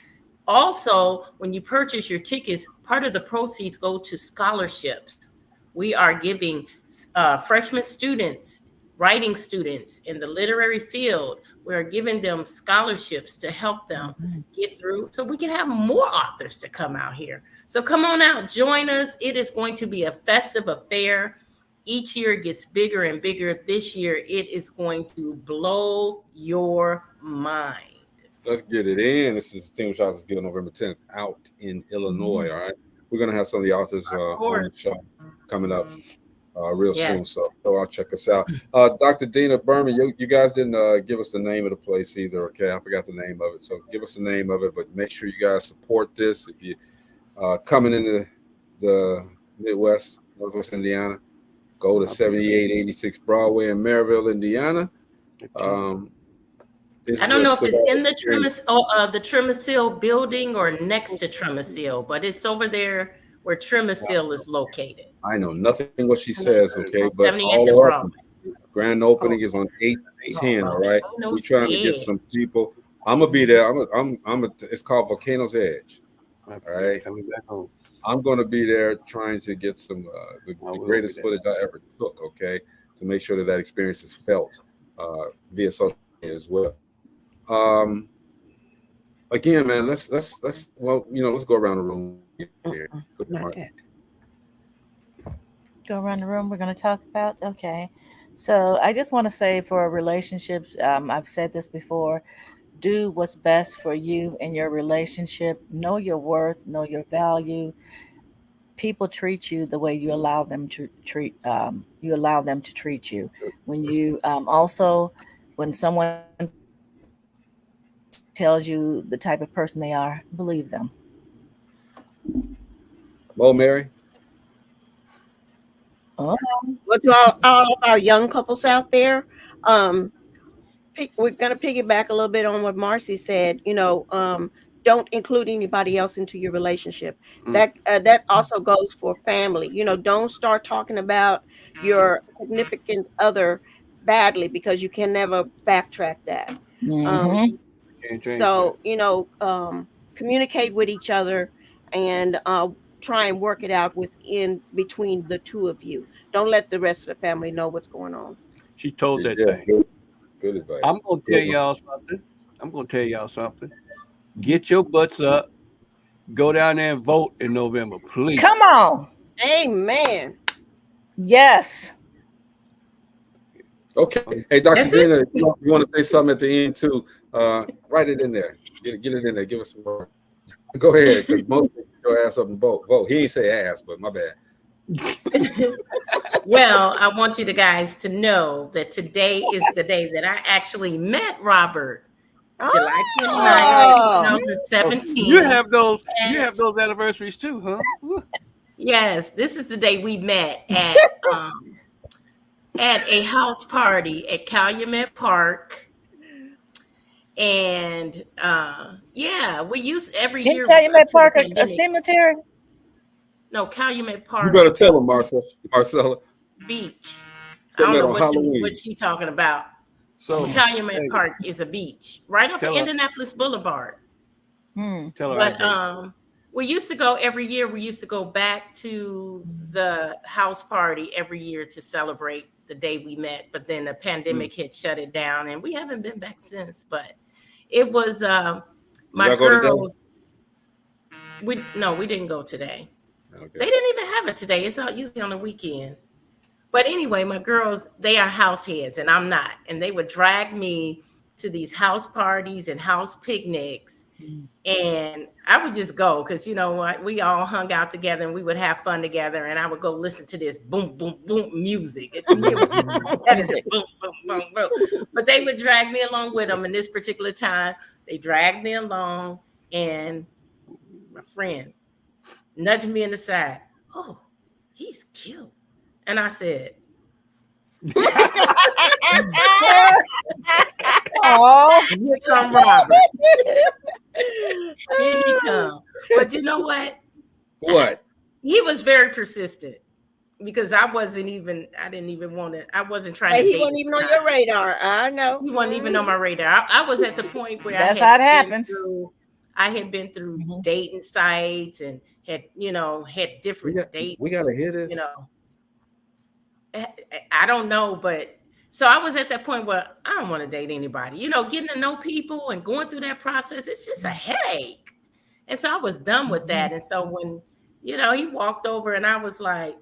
Also, when you purchase your tickets, part of the proceeds go to scholarships. We are giving freshman students, writing students in the literary field, we're giving them scholarships to help them get through so we can have more authors to come out here. So come on out, join us. It is going to be a festive affair. Each year it gets bigger and bigger. This year it is going to blow your mind. Let's get it in. This is Distinguished Authors Guild, November 10th, out in Illinois. All right. We're going to have some of the authors on the show coming up real soon. So I'll check us out. Dr. Dina Berman, you guys didn't give us the name of the place either. Okay. I forgot the name of it. So give us the name of it, but make sure you guys support this. If you coming into the Midwest, Northwest Indiana, go to 7886 Broadway in Maryville, Indiana. I don't know if it's in the Tremasil building or next to Tremasil, but it's over there where Tremasil is located. I know nothing what she says, okay, but all grand opening is on 8/10. All right, we're trying to get some people. I'm gonna be there. It's called Volcano's Edge. All right, coming back home. I'm gonna be there trying to get some the greatest footage I ever took. Okay, to make sure that experience is felt via social media as well. Again, man, let's go around the room here. Go around the room. We're going to talk about. Okay. So I just want to say for relationships, I've said this before, do what's best for you in your relationship. Know your worth, know your value. People treat you the way you allow them to treat you. When you when someone tells you the type of person they are, believe them. Mo, Mary. Well, to all of our young couples out there, we're going to piggyback a little bit on what Marcy said. Don't include anybody else into your relationship. That also goes for family. Don't start talking about your significant other badly, because you can never backtrack that. So communicate with each other and try and work it out between the two of you. Don't let the rest of the family know what's going on. She told that thing. Good advice. I'm gonna tell y'all something. Get your butts up. Go down there and vote in November, please. Come on. Amen. Yes. Okay. Hey, Dr. That's Dana, you want to say something at the end too? Write it in there. Get it in there. Give us some more. Go ahead, because most people your ass up and vote. He ain't say ass, but my bad. Well, I want you guys to know that today is the day that I actually met Robert. July 29th, 2017. You have those anniversaries too, huh? Yes, this is the day we met at a house party at Calumet Park. And yeah, we used every year. Calumet Park, a cemetery? No, Calumet Park. You better tell him, Marcella. Beach. I don't know what she talking about. So Calumet Park is a beach right off of Indianapolis Boulevard. Tell her. But we used to go every year. We used to go back to the house party every year to celebrate the day we met. But then the pandemic had shut it down, and we haven't been back since. But it was my girls. We didn't go today. Okay. They didn't even have it today. It's usually on the weekend. But anyway, my girls, they are house heads and I'm not. And they would drag me to these house parties and house picnics. And I would just go because, you know what, we all hung out together and we would have fun together. And I would go listen to this boom, boom, boom music. And to me, it was just boom, boom, boom, boom. But they would drag me along with them. And this particular time, they dragged me along. And my friend nudged me in the side. Oh, he's cute. And I said, oh, here come Robert. Here he come. But you know what? What? He was very persistent because I wasn't trying to he wasn't even on your radar. I know. He wasn't even on my radar. I was at the point where that's how it happens. I had been through dating sites and had different dates. We gotta hear this. You know, I don't know, but so I was at that point where I don't want to date anybody. You know, getting to know people and going through that process, it's just a headache. And so I was done with that. And so when, he walked over and I was like,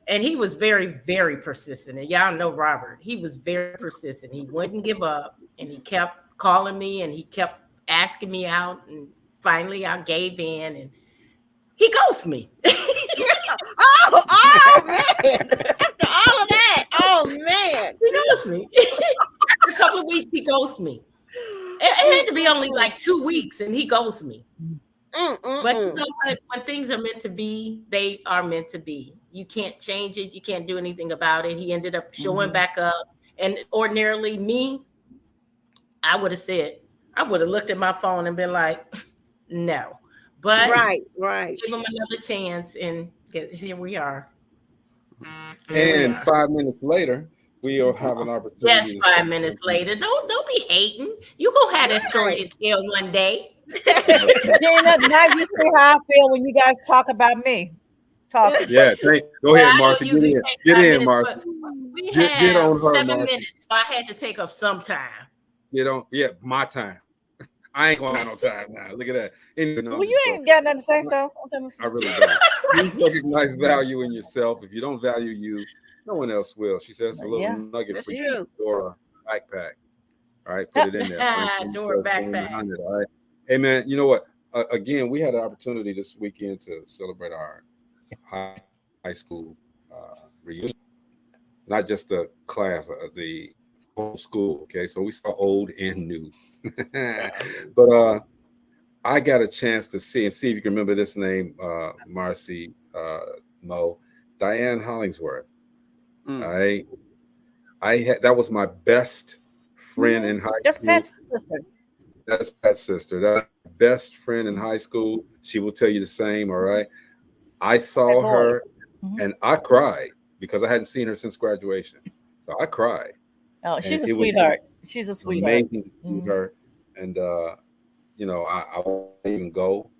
and he was very, very persistent. And y'all know Robert, he was very persistent. He wouldn't give up and he kept calling me and he kept asking me out. And finally I gave in and he ghosted me. Oh man! After all of that, oh man, he ghosted me. After a couple of weeks, he ghosted me. It had to be only like 2 weeks, and he ghosted me. But you know what? When things are meant to be, they are meant to be. You can't change it. You can't do anything about it. He ended up showing back up, and ordinarily me, I would have looked at my phone and been like, no. But right. Give him another chance, and here we are. And 5 minutes later, we'll have an opportunity. Yes, 5 minutes later. Don't be hating. You go have that story to tell one day. Gina, now you see how I feel when you guys talk about me. Yeah, go ahead, Marcy. Get in, Marcy. We had get on her, 7 Marcy. minutes, so I had to take up some time. My time. I ain't gonna have no time now. Look at that. Well, you ain't got nothing to say, so I really don't. Please recognize value in yourself. If you don't value you, no one else will. She says a little nugget for you. Dora backpack. All right, put it in there. Dora backpack. All right. Hey man, you know what? Again, we had an opportunity this weekend to celebrate our high school reunion. Not just the class, the whole school. Okay, so we saw old and new. But I got a chance to see if you can remember this name, Marcy, Mo, Diane Hollingsworth. I had that was my best friend in high school. Pat's sister. That's Pat's sister. That's my best friend in high school. She will tell you the same. All right. I saw her and I cried because I hadn't seen her since graduation. So I cried. Oh, she's a sweetheart. She's a sweetheart. Amazing to see her. And I won't even go,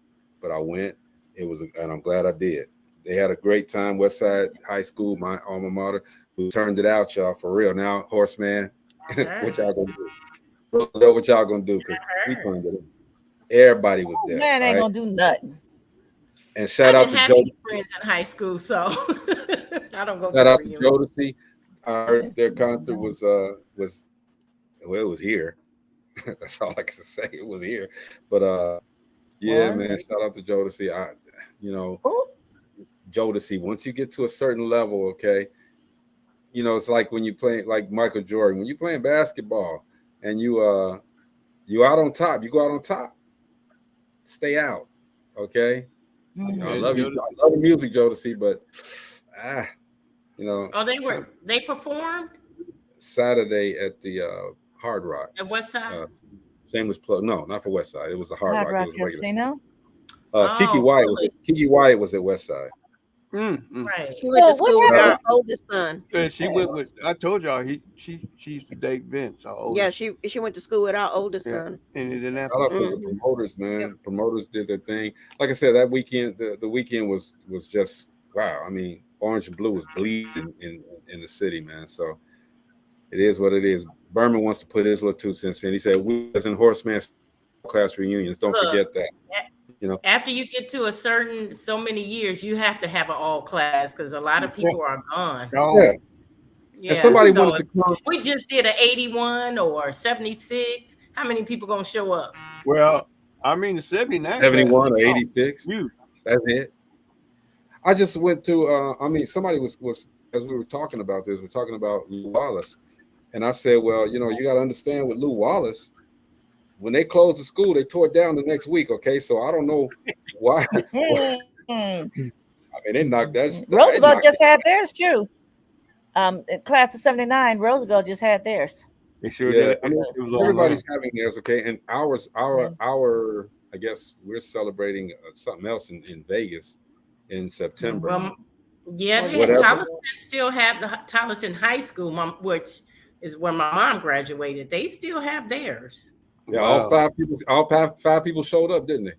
but I went. And I'm glad I did. They had a great time. Westside High School, my alma mater, who turned it out, y'all, for real. Now, Horseman, what y'all gonna do? What y'all gonna do? Because we turned it in. Everybody was there. Man ain't gonna do nothing. And shout out to Joe. Friends in high school, so I don't go. Shout out to Jodeci. I heard their concert was well, it was here. That's all I can say. It was here, but yeah, man. Shout out to Jodeci. Jodeci. Once you get to a certain level, okay, it's like when you play like Michael Jordan. When you playing basketball and you out on top, you go out on top. Stay out, okay. I love you. I love the music, Jodeci, but Oh, they performed Saturday at the Hard Rock. at West Side. Shameless plug. No, not for West Side. It was the Hard Rock. It was Casino. Kiki Wyatt was at West Side. Right. She went to school with our oldest son. Yeah, she went with. I told y'all she used to date Vince. Yeah, she went to school with our oldest son. And it didn't Shout out to the promoters, man. Yep. Promoters did their thing. Like I said, that weekend, the weekend was just wow. I mean, orange and blue was bleeding in the city, man. So it is what it is. Berman wants to put his little 2 cents in. He said, "We as in Horseman class reunions. Don't forget that." After you get to so many years, you have to have an all class because a lot of people are gone. Yeah. And somebody wanted to come. If we just did an 81 or 76, how many people gonna show up? Well, I mean, the 79, 71 or 86. You. That's it. I just went to. Somebody was as we were talking about this. We're talking about Lew Wallace, and I said, well, you got to understand with Lew Wallace. When they closed the school, they tore it down the next week. Okay, so I don't know why. I mean, they knocked that. Roosevelt just had theirs too. Class of '79, Roosevelt just had theirs. They sure did. I mean, everybody's having theirs. Okay, and our I guess we're celebrating something else in Vegas in September. Tolleson still have the Tolleson High School, which is where my mom graduated. They still have theirs. Yeah, all five people showed up, didn't they?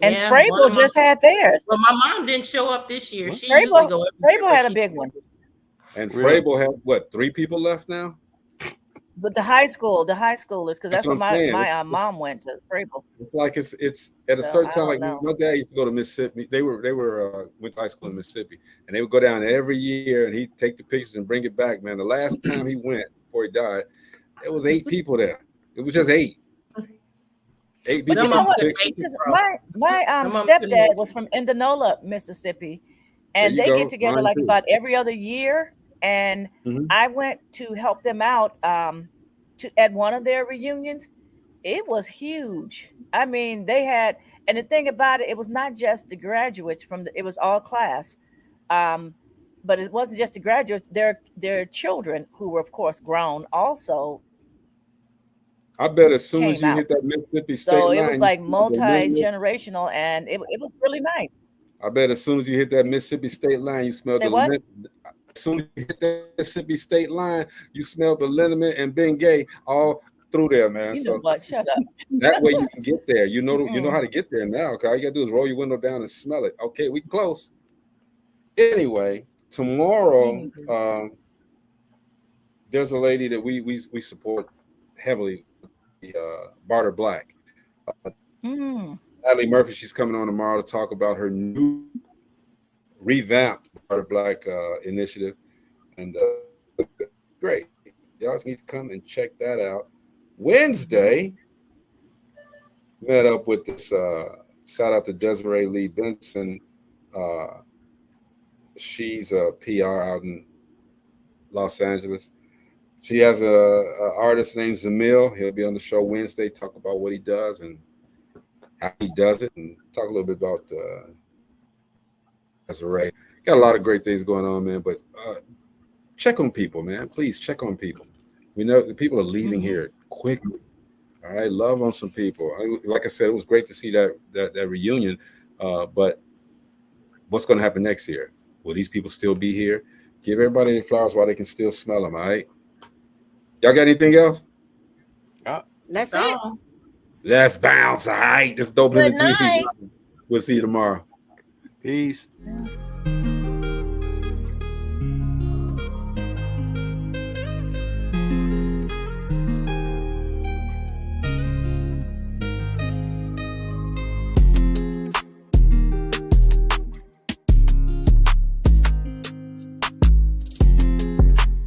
And Frable just had theirs. Well, my mom didn't show up this year. Frable had a big one. And Frable had what? 3 people left now. But the high schoolers, because that's where my mom went to Frable. It's like it's at a certain time. Like my dad used to go to Mississippi. They were went to high school in Mississippi, and they would go down every year, and he'd take the pictures and bring it back. Man, the last time he went before he died, there was 8 people there. It was just 8. 8 people. My stepdad was from Indianola, Mississippi, and they get together like about every other year. And I went to help them out at one of their reunions. It was huge. I mean, they had, and the thing about it, it was not just the graduates it was all class. But it wasn't just the graduates, their children who were, of course, grown also. I bet as soon as you hit that Mississippi state line. So it was like multi-generational, and it was really nice. I bet as soon as you hit that Mississippi state line, you smell the as soon as you hit that Mississippi state line, you smell the liniment and Bengay all through there, man. You know what? Shut up. That way you can get there. You know how to get there now. Okay, all you gotta do is roll your window down and smell it. Okay, we close. Anyway, tomorrow, there's a lady that we support heavily. Barter Black. Natalie Murphy, she's coming on tomorrow to talk about her new revamped Barter Black initiative, and great. Y'all need to come and check that out. Wednesday, met up with this. Shout out to Desiree Lee Benson. She's a PR out in Los Angeles. She has a artist named Zamil. He'll be on the show Wednesday, talk about what he does and how he does it, and talk a little bit about Desiree. Got a lot of great things going on, man. But check on people, man. Please check on people. We know the people are leaving here quickly. All right, love on some people. Like I said, it was great to see that reunion. But what's going to happen next year? Will these people still be here? Give everybody their flowers while they can still smell them. All right. Y'all got anything else? That's it. Let's bounce. All right. This is Dope Living TV. We'll see you tomorrow. Peace. Yeah.